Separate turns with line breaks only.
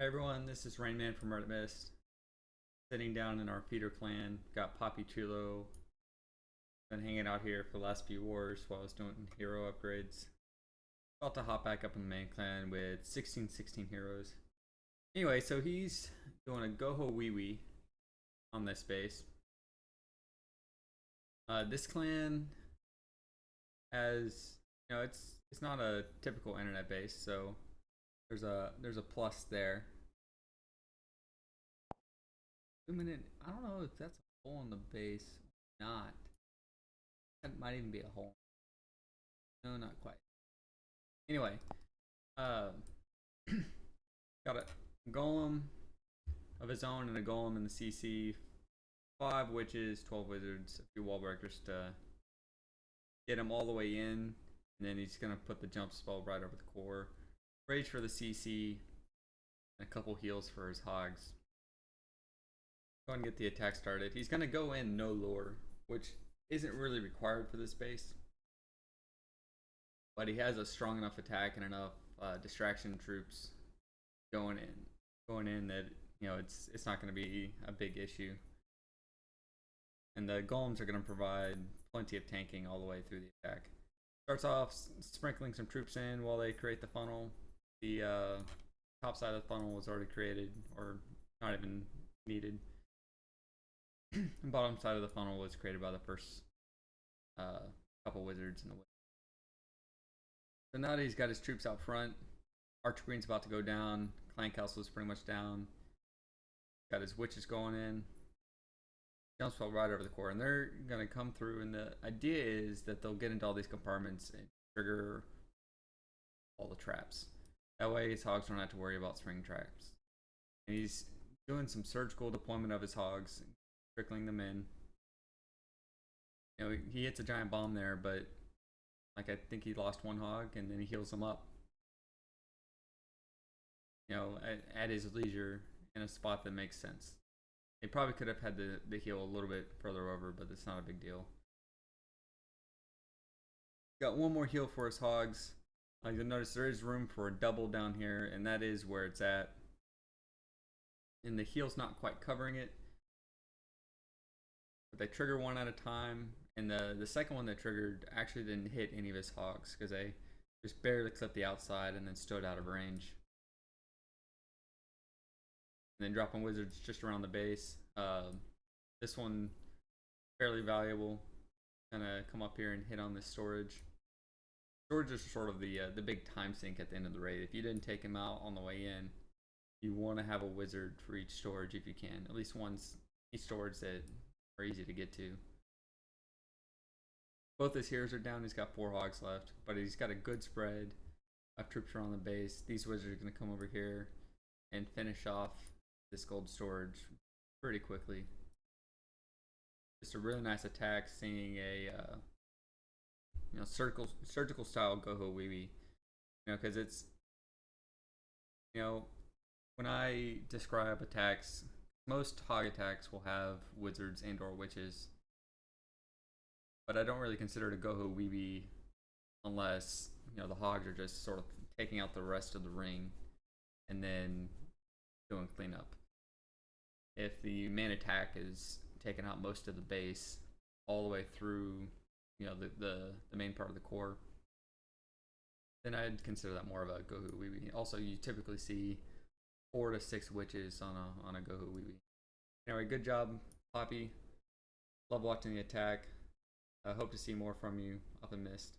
Hey everyone, this is Rainman from Red Mist. Sitting down in our feeder clan, got Papi Chulo. Been hanging out here for the last few wars while I was doing hero upgrades. About to hop back up in the main clan with 16 heroes. Anyway, so he's doing a GoHoWiWi on this base. This clan has, it's not a typical internet base, so there's a plus there. I don't know if that's a hole in the base or not. That might even be a hole. No, not quite. Anyway, got a golem of his own and a golem in the CC. 5 witches, 12 wizards, a few wall breakers to get him all the way in. And then he's gonna put the jump spell right over the core. Rage for the CC, and a couple heals for his hogs. Go and get the attack started. He's gonna go in no lore, which isn't really required for this base, but he has a strong enough attack and enough distraction troops going in that it's not going to be a big issue. And the golems are going to provide plenty of tanking all the way through the attack. Starts off sprinkling some troops in while they create the funnel. The top side of the funnel was already created, or not even needed. The bottom side of the funnel was created by the first couple wizards in the way. So now that he's got his troops out front, Archer Queen's about to go down. Clan Castle is pretty much down. Got his witches going in. Jump spell right over the core, and they're gonna come through. And the idea is that they'll get into all these compartments and trigger all the traps. That way, his hogs don't have to worry about spring traps. And he's doing some surgical deployment of his hogs, trickling them in. He hits a giant bomb there, but I think he lost one hog, and then he heals them up. At his leisure, in a spot that makes sense. He probably could have had the heal a little bit further over, but it's not a big deal. Got one more heal for his hogs. You'll notice there is room for a double down here, and that is where it's at. And the heal's not quite covering it, but they trigger one at a time. And the second one that triggered actually didn't hit any of his hogs because they just barely clipped the outside and then stood out of range. And then dropping wizards just around the base. This one fairly valuable. Gonna come up here and hit on this storage. Storage is sort of the big time sink at the end of the raid. If you didn't take him out on the way in, you want to have a wizard for each storage if you can. At least each storage that are easy to get to. Both his heroes are down. He's got 4 hogs left, but he's got a good spread of troops around the base. These wizards are going to come over here and finish off this gold storage pretty quickly. Just a really nice attack, seeing a surgical style GoHoWiWi. Because it's when I describe attacks, most hog attacks will have wizards and or witches. But I don't really consider it a GoHoWiWi unless the hogs are just sort of taking out the rest of the ring and then doing cleanup. If the main attack is taking out most of the base all the way through the main part of the core, then I'd consider that more of a GoHoWiWi. Also, you typically see 4 to 6 witches on a GoHoWiWi. Anyway, good job, Papi. Love watching the attack. I hope to see more from you up in Mist.